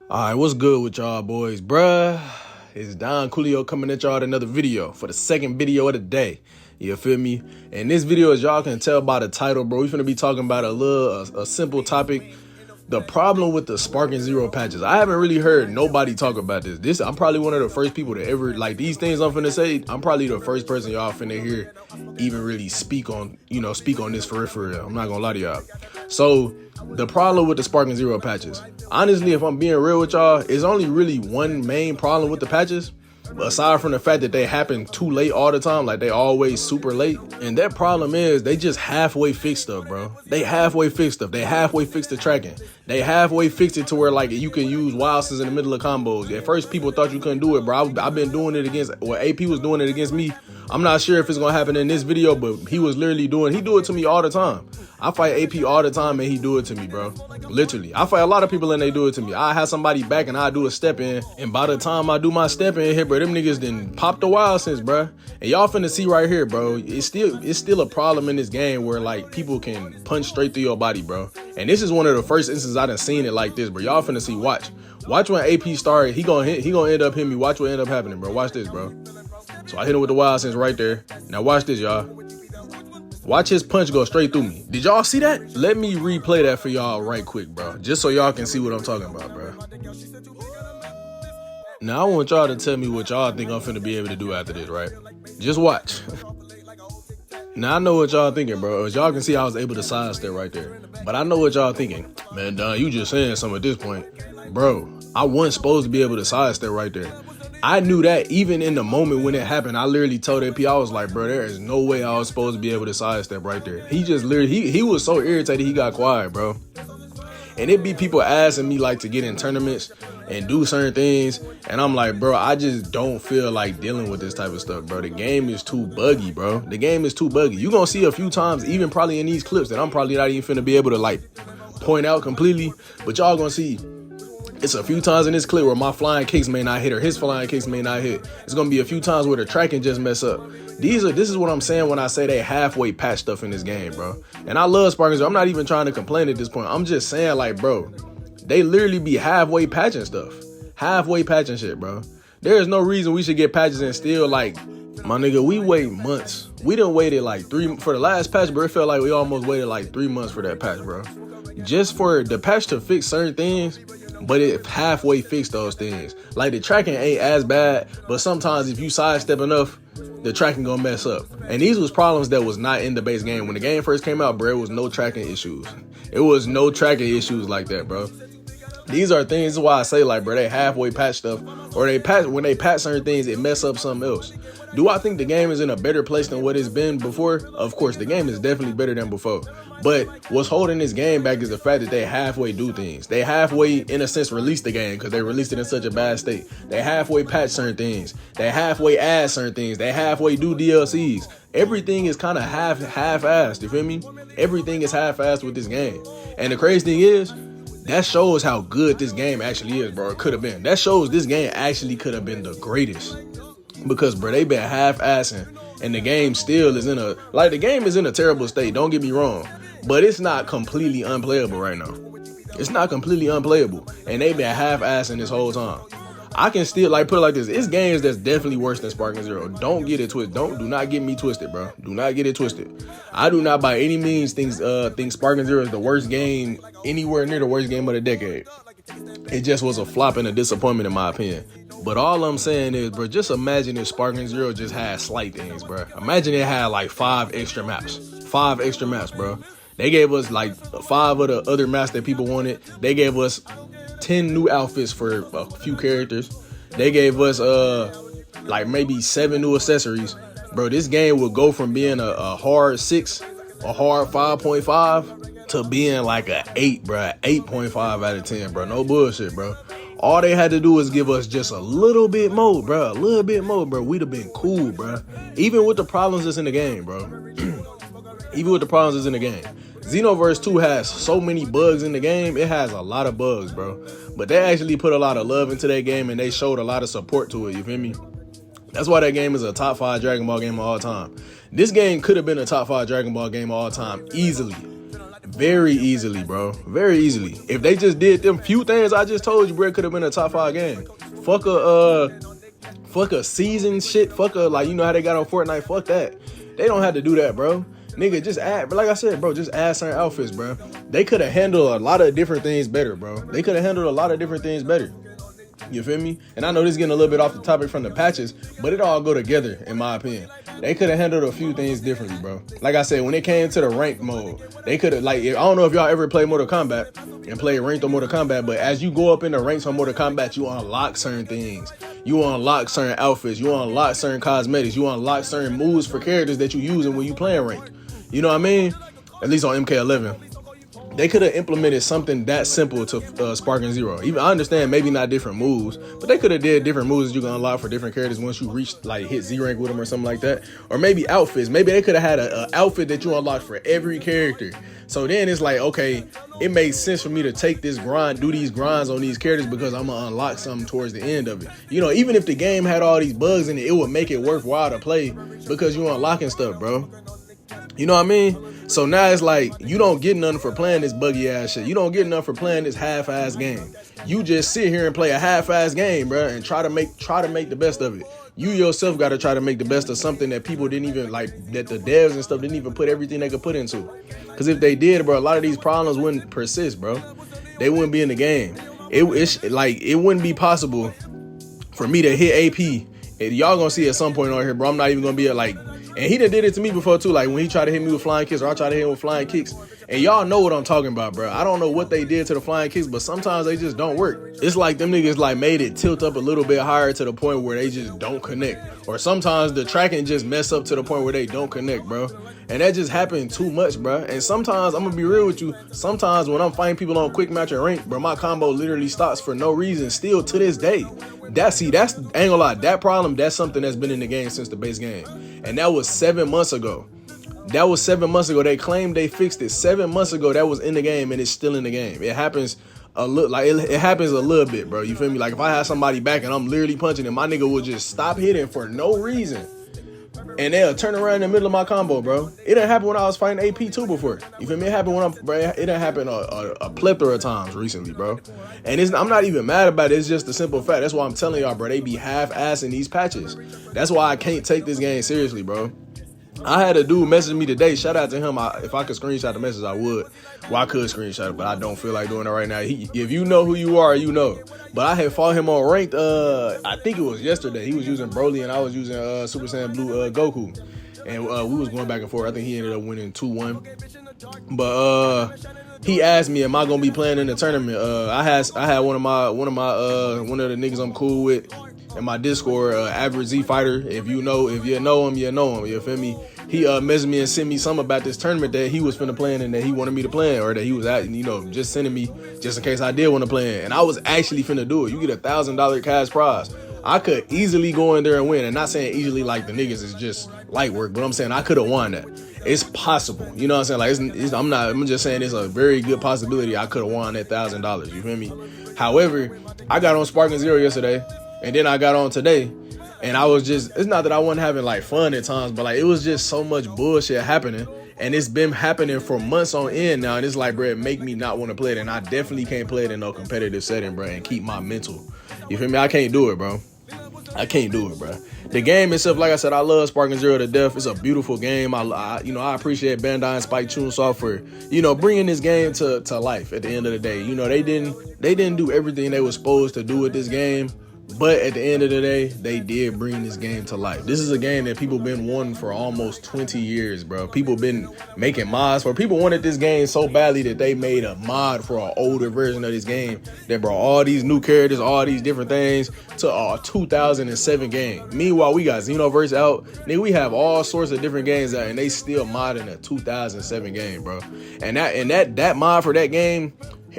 Alright, what's good with y'all boys, bruh? It's Don Coolio coming at y'all with another video for the second video of the day. You feel me? And this video, as y'all can tell by the title, bro, we finna be talking about a simple topic. The problem with the Sparking Zero patches. I haven't really heard nobody talk about this. I'm probably one of the first people to ever, like, these things I'm finna say, I'm probably the first person y'all finna hear even really speak on this for real. I'm not gonna lie to y'all. So, the problem with the Sparking Zero patches. Honestly, if I'm being real with y'all, it's only really one main problem with the patches. Aside from the fact that they happen too late all the time, like they always super late. And that problem is they just halfway fix stuff, bro. They halfway fix stuff. They halfway fix the tracking. They halfway fix it to where like you can use wilds in the middle of combos. At first people thought you couldn't do it, bro. I've been doing it against, well, AP was doing it against me. I'm not sure if it's gonna happen in this video, but he was literally he do it to me all the time. I fight AP all the time and he do it to me, bro. Literally. I fight a lot of people and they do it to me. I have somebody back and I do a step in, and by the time I do my step in here, bro, them niggas done popped the wild since, bro. And y'all finna see right here, bro. It's still a problem in this game where like people can punch straight through your body, bro. And this is one of the first instances I done seen it like this, bro. Y'all finna see. Watch when AP started. He gonna end up hitting me. Watch what end up happening, bro. Watch this, bro. So I hit him with the wild sense right there. Now watch this, y'all. Watch his punch go straight through me. Did y'all see that? Let me replay that for y'all right quick, bro. Just so y'all can see what I'm talking about, bro. Now I want y'all to tell me what y'all think I'm finna be able to do after this, right? Just watch. Now I know what y'all thinking, bro. As y'all can see, I was able to sidestep right there. But I know what y'all thinking. Man, Don, you just saying something at this point. Bro, I wasn't supposed to be able to sidestep right there. I knew that even in the moment when it happened. I literally told AP, I was like, bro, there is no way I was supposed to be able to sidestep right there. He just literally, he was so irritated, he got quiet, bro. And it be people asking me like to get in tournaments and do certain things. And I'm like, bro, I just don't feel like dealing with this type of stuff, bro. The game is too buggy, bro. The game is too buggy. You gonna see a few times, even probably in these clips, that I'm probably not even finna be able to like point out completely. But y'all gonna see. It's a few times in this clip where my flying kicks may not hit or his flying kicks may not hit. It's gonna be a few times where the tracking just mess up. This is what I'm saying when I say they halfway patch stuff in this game, bro. And I love Sparking Zero. I'm not even trying to complain at this point. I'm just saying, like, bro, they literally be halfway patching stuff. Halfway patching shit, bro. There is no reason we should get patches and still, like, my nigga, we wait months. We done waited like for the last patch, bro. It felt like we almost waited like 3 months for that patch, bro. Just for the patch to fix certain things, but it halfway fixed those things. Like the tracking ain't as bad, but sometimes if you sidestep enough, the tracking gonna mess up. And these was problems that was not in the base game. When the game first came out, bro, it was no tracking issues. It was no tracking issues like that, bro. These are things, this is why I say, like, bro, they halfway patch stuff, or when they patch certain things, it mess up something else. Do I think the game is in a better place than what it's been before? Of course, the game is definitely better than before. But what's holding this game back is the fact that they halfway do things. They halfway, in a sense, release the game because they released it in such a bad state. They halfway patch certain things. They halfway add certain things. They halfway do DLCs. Everything is kind of half-assed, you feel me? Everything is half-assed with this game. And the crazy thing is, that shows how good this game actually is, bro. It could have been. That shows this game actually could have been the greatest. Because, bro, they been half-assing, and the game still is the game is in a terrible state, don't get me wrong. But it's not completely unplayable right now. It's not completely unplayable. And they been half-assing this whole time. I can still, like, put it like this. It's games that's definitely worse than Sparking Zero. Don't get it twisted. Do not get me twisted, bro. Do not get it twisted. I do not by any means think Sparking Zero is the worst game, anywhere near the worst game of the decade. It just was a flop and a disappointment in my opinion. But all I'm saying is, bro, just imagine if Sparking Zero just had slight things, bro. Imagine it had like 5 extra maps. 5 extra maps, bro. They gave us like 5 of the other maps that people wanted. They gave us 10 new outfits for a few characters. They gave us like maybe 7 new accessories. Bro, this game would go from being a hard 6, a hard 5.5 to being like a 8, bro. 8.5 out of 10, bro. No bullshit, bro. All they had to do was give us just a little bit more, bro. A little bit more, bro. We'd have been cool, bro. Even with the problems that's in the game, bro. Even with the problems that's in the game. Xenoverse 2 has so many bugs in the game. It has a lot of bugs, bro. But they actually put a lot of love into that game, and they showed a lot of support to it, you feel me? That's why that game is a top 5 Dragon Ball game of all time. This game could have been a top 5 Dragon Ball game of all time easily. Very easily, bro. Very easily. If they just did them few things I just told you, bro, it could have been a top 5 game. Fuck a season shit. Fuck a, like, you know how they got on Fortnite. Fuck that. They don't have to do that, bro. Nigga, just add, but like I said, bro, just add certain outfits, bro. They could have handled a lot of different things better, bro. They could have handled a lot of different things better. You feel me? And I know this is getting a little bit off the topic from the patches, but it all go together, in my opinion. They could have handled a few things differently, bro. Like I said, when it came to the rank mode, they could have, like, I don't know if y'all ever played Mortal Kombat and played ranked on Mortal Kombat, but as you go up in the ranks on Mortal Kombat, you unlock certain things. You unlock certain outfits. You unlock certain cosmetics. You unlock certain moves for characters that you using when you playing ranked. You know what I mean? At least on MK11. They could have implemented something that simple to Sparking Zero. Even I understand maybe not different moves, but they could have did different moves that you can unlock for different characters once you reach, like, hit Z rank with them or something like that. Or maybe outfits. Maybe they could have had an outfit that you unlock for every character. So then it's like, okay, it makes sense for me to take this grind, do these grinds on these characters because I'm gonna unlock something towards the end of it. You know, even if the game had all these bugs in it, it would make it worthwhile to play because you're unlocking stuff, bro. You know what I mean? So now it's like, you don't get nothing for playing this buggy ass shit. You don't get nothing for playing this half-ass game. You just sit here and play a half-ass game, bro, and try to make the best of it. You yourself got to try to make the best of something that people didn't even, like, that the devs and stuff didn't even put everything they could put into. Because if they did, bro, a lot of these problems wouldn't persist, bro. They wouldn't be in the game. It wouldn't be possible for me to hit AP. And y'all gonna see at some point on here, bro, I'm not even gonna be like, and he done did it to me before too, like when he tried to hit me with flying kicks or I tried to hit him with flying kicks. And y'all know what I'm talking about, bro. I don't know what they did to the flying kicks, but sometimes they just don't work. It's like them niggas like made it tilt up a little bit higher to the point where they just don't connect. Or sometimes the tracking just mess up to the point where they don't connect, bro. And that just happened too much, bro. And sometimes, I'm gonna be real with you, sometimes when I'm fighting people on quick match and rank, bro, my combo literally stops for no reason still to this day. That's ain't gonna lie, that problem, that's something that's been in the game since the base game. And that was 7 months ago. That was 7 months ago. They claimed they fixed it 7 months ago. That was in the game and it's still in the game. It happens a little, like it happens a little bit, bro. You feel me? Like if I had somebody back and I'm literally punching and my nigga would just stop hitting for no reason. And they'll turn around in the middle of my combo, bro. It didn't happen when I was fighting AP2 before. You feel me? It happened when it didn't happen a plethora of times recently, bro. And I'm not even mad about it. It's just a simple fact. That's why I'm telling y'all, bro. They be half-assing these patches. That's why I can't take this game seriously, bro. I had a dude message me today. Shout out to him. If I could screenshot the message, I would. Well, I could screenshot it, but I don't feel like doing it right now. If you know who you are, you know. But I had fought him on ranked, I think it was yesterday. He was using Broly and I was using Super Saiyan Blue Goku. And we was going back and forth. I think he ended up winning 2-1. But he asked me, am I gonna be playing in the tournament? I had one of the niggas I'm cool with in my Discord, Average Z Fighter. If you know him, you know him. You feel me? He messaged me and sent me something about this tournament that he was finna play in and that he wanted me to play in, or that he was at, you know, just sending me just in case I did want to play in. And I was actually finna do it. You get $1,000 cash prize. I could easily go in there and win. And not saying easily like the niggas is just light work, but I'm saying I could have won that. It's possible. You know what I'm saying? Like I'm just saying it's a very good possibility I could have won that $1,000. You feel me? However, I got on Sparking Zero yesterday, and then I got on today. And I was just, it's not that I wasn't having like fun at times, but like it was just so much bullshit happening. And it's been happening for months on end now. And it's like, bro, it make me not want to play it. And I definitely can't play it in no competitive setting, bro, and keep my mental. You feel me? I can't do it, bro. I can't do it, bro. The game itself, like I said, I love Sparking Zero to death. It's a beautiful game. I appreciate Bandai and Spike Chunsoft for, you know, bringing this game to life at the end of the day. You know, they didn't do everything they were supposed to do with this game. But at the end of the day, they did bring this game to life. This is a game that people been wanting for almost 20 years, bro. People been making mods for. People wanted this game so badly that they made a mod for an older version of this game that brought all these new characters, all these different things to a 2007 game. Meanwhile, we got Xenoverse out. Nigga, we have all sorts of different games out, and they still modding a 2007 game, bro. And that mod for that game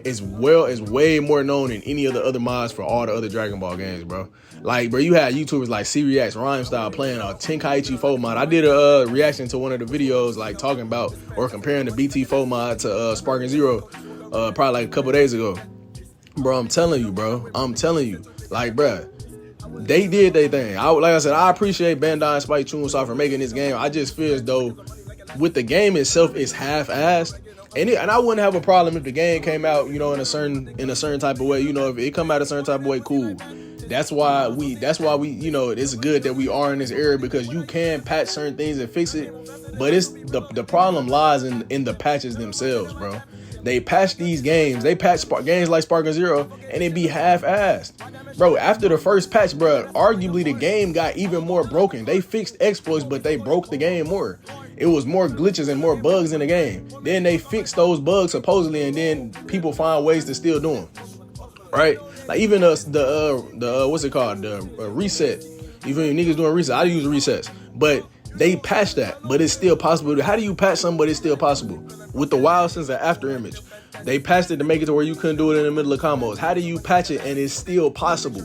is way more known than any of the other mods for all the other Dragon Ball games, bro. Like, bro, you had YouTubers like C-Reacts, Rhyme Style playing a Tenkaichi 4 mod. I did a reaction to one of the videos, like talking about or comparing the BT4 mod to Sparking Zero, probably like a couple days ago. Bro, I'm telling you, like, bro, they did their thing. Like I said, I appreciate Bandai and Spike Chunsoft for making this game. I just feel as though with the game itself, it's half-assed. And I wouldn't have a problem if the game came out, you know, in a certain type of way. You know, if it come out a certain type of way, cool. That's why we, you know, it's good that we are in this era, because you can patch certain things and fix it. But it's the problem lies in the patches themselves, bro. They patch these games. They patch games like Sparking Zero, and it be half-assed. Bro, after the first patch, bro, arguably the game got even more broken. They fixed exploits, but they broke the game more. It was more glitches and more bugs in the game. Then they fixed those bugs supposedly, and then people find ways to still do them. Right? Like even the what's it called? The reset. Even niggas doing reset. I use resets, but they patched that, but it's still possible. How do you patch something, but it's still possible? With the wild sense of after image, they patched it to make it to where you couldn't do it in the middle of combos. How do you patch it and it's still possible?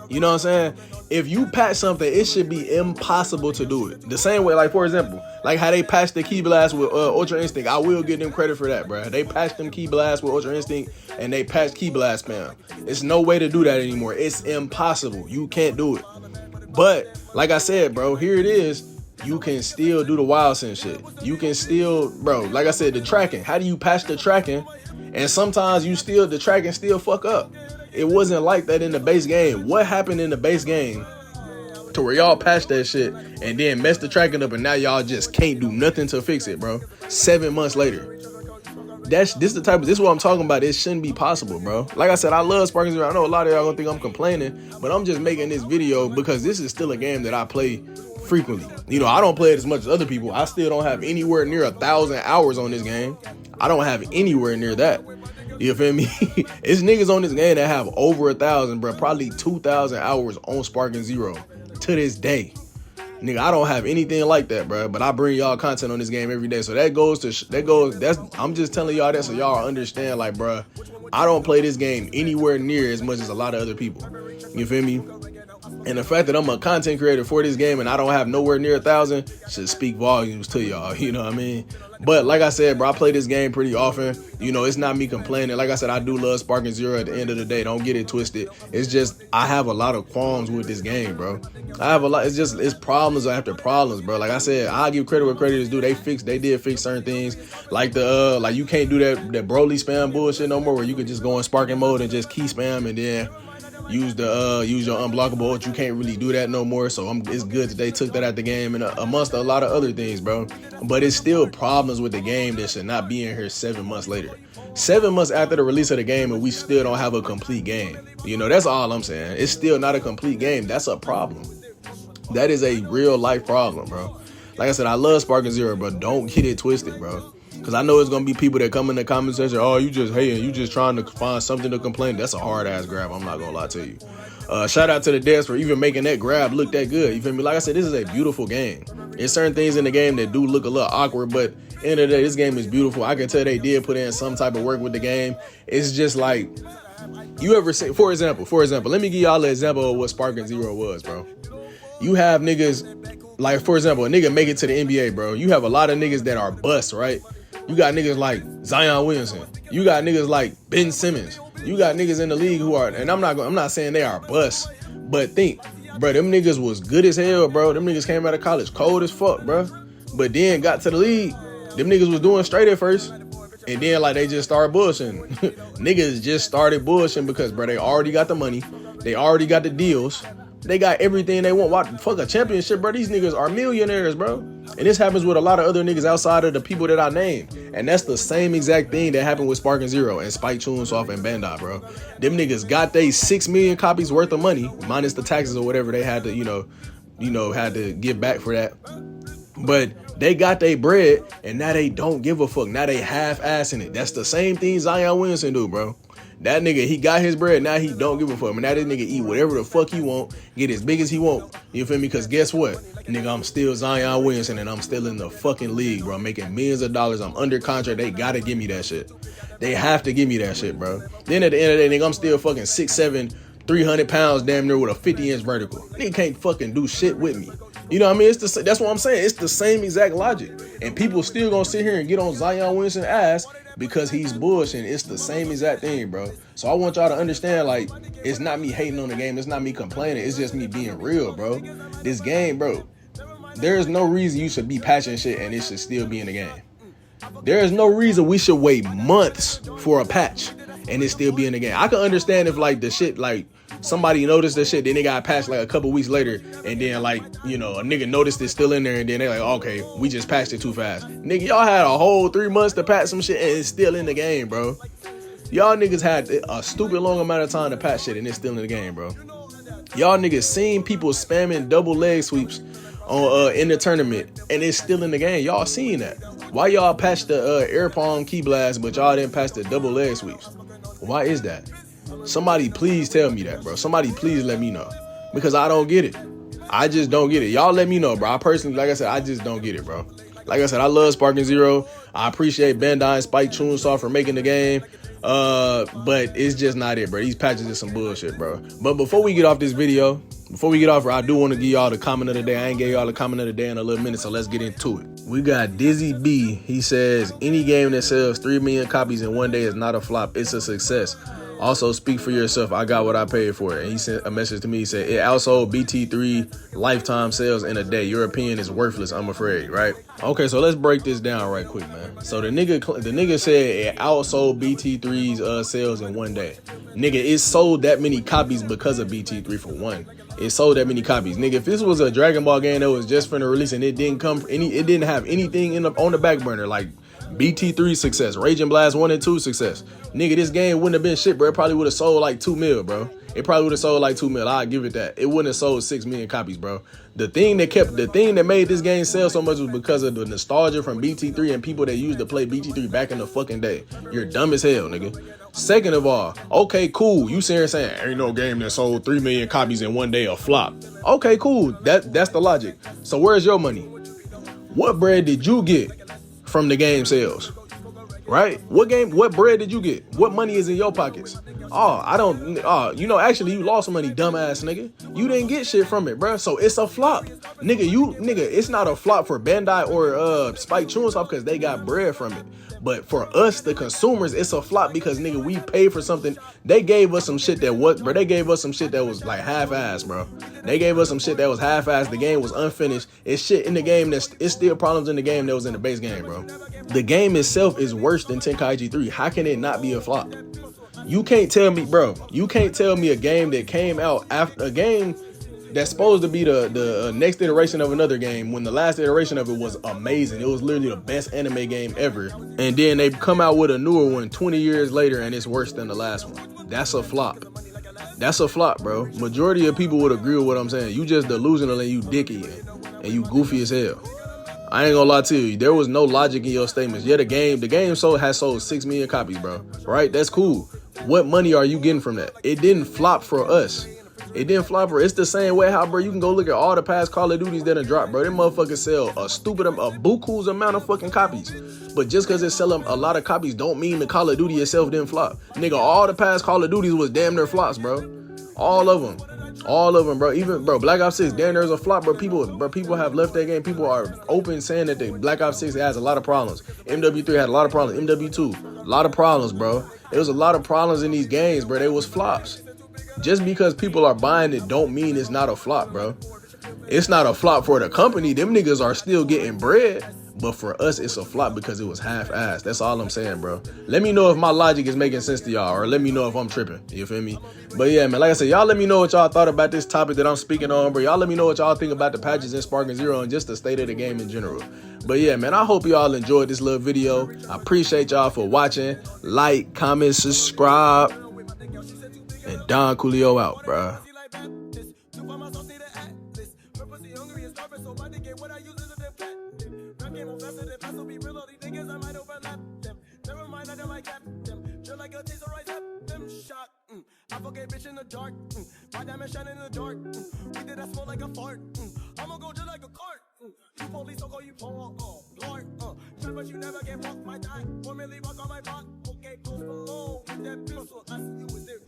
You know what I'm saying? If you patch something, it should be impossible to do it. The same way, like for example, like how they patched the key blast with Ultra Instinct. I will give them credit for that, bro. They patched them key blast with Ultra Instinct, and they patched key blast spam. It's no way to do that anymore. It's impossible. You can't do it. But like I said, bro, here it is. You can still do the wild sense shit. You can still, bro, like I said, the tracking. How do you patch the tracking? And sometimes the tracking still fuck up. It wasn't like that in the base game. What happened in the base game to where y'all patched that shit and then messed the tracking up, and now y'all just can't do nothing to fix it, bro? 7 months later. This is what I'm talking about. It shouldn't be possible, bro. Like I said, I love Sparking Zero. I know a lot of y'all gonna think I'm complaining, but I'm just making this video because this is still a game that I play frequently. You know, I don't play it as much as other people. I still don't have anywhere near 1,000 hours on this game. I don't have anywhere near that. You feel me? It's niggas on this game that have over 1,000, bro. Probably 2,000 hours on Sparking Zero to this day. Nigga, I don't have anything like that, bro. But I bring y'all content on this game every day. So I'm just telling y'all that so y'all understand, like, bro, I don't play this game anywhere near as much as a lot of other people. You feel me? And the fact that I'm a content creator for this game and I don't have nowhere near 1,000 should speak volumes to y'all, you know what I mean? But like I said, bro, I play this game pretty often. You know, it's not me complaining. Like I said, I do love Sparking Zero at the end of the day. Don't get it twisted. It's just, I have a lot of qualms with this game, bro. It's problems after problems, bro. Like I said, I give credit where credit is due. They did fix certain things. Like like you can't do that Broly spam bullshit no more, where you could just go in sparking mode and just key spam and then use your unblockable ult. You can't really do that no more. So it's good that they took that out the game, and amongst a lot of other things, bro. But it's still problems with the game that should not be in here 7 months later. 7 months after the release of the game, and we still don't have a complete game. You know, that's all I'm saying. It's still not a complete game. That's a problem. That is a real life problem, bro. Like I said, I love Sparking Zero, but don't get it twisted, bro. Because I know it's going to be people that come in the comment section, oh, you just hating, you just trying to find something to complain. That's a hard-ass grab, I'm not going to lie to you. Shout out to the devs for even making that grab look that good. You feel me? Like I said, this is a beautiful game. There's certain things in the game that do look a little awkward, but at the end of the day, this game is beautiful. I can tell they did put in some type of work with the game. It's just like, you ever say, for example, let me give y'all an example of what Sparking Zero was, bro. You have niggas, like, for example, a nigga make it to the NBA, bro. You have a lot of niggas that are busts, right? You got niggas like Zion Williamson. You got niggas like Ben Simmons. You got niggas in the league who are, and I'm not saying they are busts, but think, bro, them niggas was good as hell, bro. Them niggas came out of college cold as fuck, bro. But then got to the league, them niggas was doing straight at first, and then like they just started bullshitting. Niggas just started bullshitting because, bro, they already got the money, they already got the deals. They got everything they want. Why fuck a championship, bro? These niggas are millionaires, bro. And this happens with a lot of other niggas outside of the people that I named. And that's the same exact thing that happened with Sparking Zero and Spike Chunsoft and Bandai, bro. Them niggas got they 6 million copies worth of money, minus the taxes or whatever they had to, had to give back for that. But they got their bread, and now they don't give a fuck. Now they half-assing it. That's the same thing Zion Williamson do, bro. That nigga, he got his bread, now he don't give a fuck. And now this nigga eat whatever the fuck he want, get as big as he want. You feel me? Because guess what? Nigga, I'm still Zion Williamson, and I'm still in the fucking league, bro. I'm making millions of dollars. I'm under contract. They gotta give me that shit. They have to give me that shit, bro. Then at the end of the day, nigga, I'm still fucking 6'7", 300 pounds damn near with a 50-inch vertical. Nigga can't fucking do shit with me. You know what I mean? That's what I'm saying. It's the same exact logic. And people still gonna sit here and get on Zion Williamson's ass because he's bullshitting. It's the same exact thing, bro. So I want y'all to understand, like, it's not me hating on the game. It's not me complaining. It's just me being real, bro. This game, bro, there is no reason you should be patching shit and it should still be in the game. There is no reason we should wait months for a patch and it still be in the game. I can understand if like the shit, like somebody noticed the shit, then they got patched like a couple weeks later, and then like, you know, a nigga noticed it's still in there, and then they're like, okay, we just patched it too fast. Nigga, y'all had a whole 3 months to patch some shit and it's still in the game, bro. Y'all niggas had a stupid long amount of time to patch shit and it's still in the game, bro. Y'all niggas seen people spamming double leg sweeps on in the tournament and it's still in the game. Y'all seen that. Why y'all patched the air palm key blast, but y'all didn't patch the double leg sweeps? Why is that? Somebody please tell me that, bro. Somebody please let me know. Because I don't get it. I just don't get it. Y'all let me know, bro. I personally, like I said, I just don't get it, bro. Like I said, I love Sparking Zero. I appreciate Bandai and Spike Chunsoft for making the game. But it's just not it, bro. These patches is some bullshit, bro. But before we get off this video, I do want to give y'all the comment of the day. I ain't gave y'all the comment of the day in a little minute, so let's get into it. We got Dizzy B. He says, any game that sells 3 million copies in one day is not a flop. It's a success. Also, speak for yourself. I got what I paid for it. And he sent a message to me. He said, it outsold BT3 lifetime sales in a day. Your opinion is worthless, I'm afraid, right? Okay, so let's break this down right quick, man. So the nigga said it outsold BT3's sales in one day. Nigga, it sold that many copies because of BT3 for one. It sold that many copies. Nigga, if this was a Dragon Ball game that was just finna release and it didn't have anything on the back burner, like BT3 success, Raging Blast 1 and 2 success. Nigga, this game wouldn't have been shit, bro. It probably would have sold like 2 mil, bro. It probably would have sold like 2 mil. I'll give it that. It wouldn't have sold 6 million copies, bro. The thing that made this game sell so much was because of the nostalgia from BT3 and people that used to play BT3 back in the fucking day. You're dumb as hell, nigga. Second of all, okay, cool. You sitting here saying, ain't no game that sold 3 million copies in one day a flop. Okay, cool. That's the logic. So where's your money? What bread did you get from the game sales? Right? What bread did you get? What money is in your pockets? Actually you lost money, dumbass nigga. You didn't get shit from it, bro. So it's a flop. Nigga, it's not a flop for Bandai or Spike Chunsoft because they got bread from it. But for us, the consumers, it's a flop because, nigga, we paid for something. They gave us some shit that they gave us some shit that was like half-assed, bro. They gave us some shit that was half-assed. The game was unfinished. It's shit in the game it's still problems in the game that was in the base game, bro. The game itself is worse than Tenkaichi 3. How can it not be a flop? You can't tell me, bro. You can't tell me a game that came out after a game that's supposed to be the next iteration of another game when the last iteration of it was amazing. It was literally the best anime game ever. And then they come out with a newer one 20 years later and it's worse than the last one. That's a flop. That's a flop, bro. Majority of people would agree with what I'm saying. You just delusional and you dicky and you goofy as hell. I ain't gonna lie to you. There was no logic in your statements. Yeah, the game has sold 6 million copies, bro. Right? That's cool. What money are you getting from that? It didn't flop for us. It didn't flop for. It's the same way how, bro, you can go look at all the past Call of Duties that have dropped, bro. Them motherfuckers sell a buku's amount of fucking copies. But just because it's selling a lot of copies don't mean the Call of Duty itself didn't flop. Nigga, all the past Call of Duties was damn near flops, bro. All of them, bro. Even, bro, Black Ops 6, damn near's a flop, bro. People have left that game. People are open saying that the Black Ops 6 has a lot of problems. MW3 had a lot of problems. MW2, a lot of problems, bro. There was a lot of problems in these games, bro. They was flops. Just because people are buying it don't mean it's not a flop, bro. It's not a flop for the company. Them niggas are still getting bread. But for us, it's a flop because it was half-assed. That's all I'm saying, bro. Let me know if my logic is making sense to y'all, or let me know if I'm tripping. You feel me? But yeah, man, like I said, y'all let me know what y'all thought about this topic that I'm speaking on, bro. Y'all let me know what y'all think about the patches in Sparking Zero and just the state of the game in general. But yeah, man, I hope y'all enjoyed this little video. I appreciate y'all for watching. Like, comment, subscribe. And Don Coolio out, bro. I forget bitch in the dark. My diamond shining in the dark. We did that smoke like a fart. I'ma go just like a cart. You police, so call you Paul. Lord. Try but you never get fucked. My die. 4 million rock on my block. Okay, close below. With that pistol, I see you was there.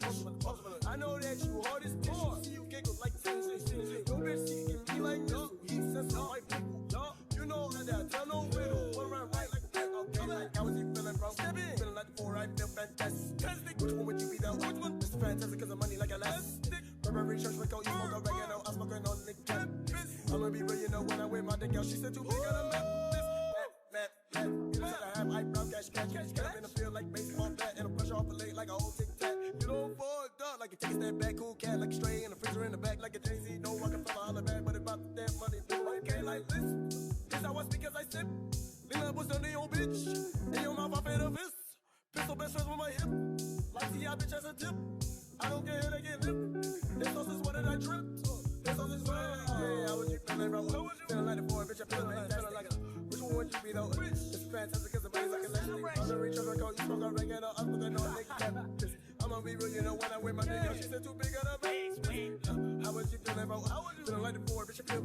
I know that you hard as bitch. See you giggle like sin. Your bitch see me like this. He says some white people. You know that tell no riddle. One round right like that. Okay, how was you feeling, bro? Feeling like the 4, I feel fantastic. Which one would you be that? Which one? It's fantastic cause of money like elastic. Burberry church like you smoke oregano. I'm smoking on the campus. I'ma be real, you know when I wear my dick out. She said too big on the map. You said I have cash, get up in the field like baseball bat, and a brush off a leg like a old tic tac. You don't fall up like you take a step back, cool cat like a stray, and a freezer in the back like a Jay-Z. No, I can follow holler back, but about the damn money, blue like K like this. This how I speak as I sip. Lean up, what's under your bitch? In your mouth, I fed a fist. Pistol best friends with my hip. Like see, I bitch as a tip. I don't care, they get lip. This sauce is what did I drip? This sauce is fine. Yeah, how would you feeling, bro? Feeling like the boy, bitch, I feel fantastic. Which one would you be, though? It's fantastic, cause the brain's like electric. I'm the reach of the coat, you smoke a regular, up with the no nigga cap. I'ma be real, when I wear my nigga, she said too big of a bitch. How would you feeling, bro? Feeling like the boy, bitch, I feel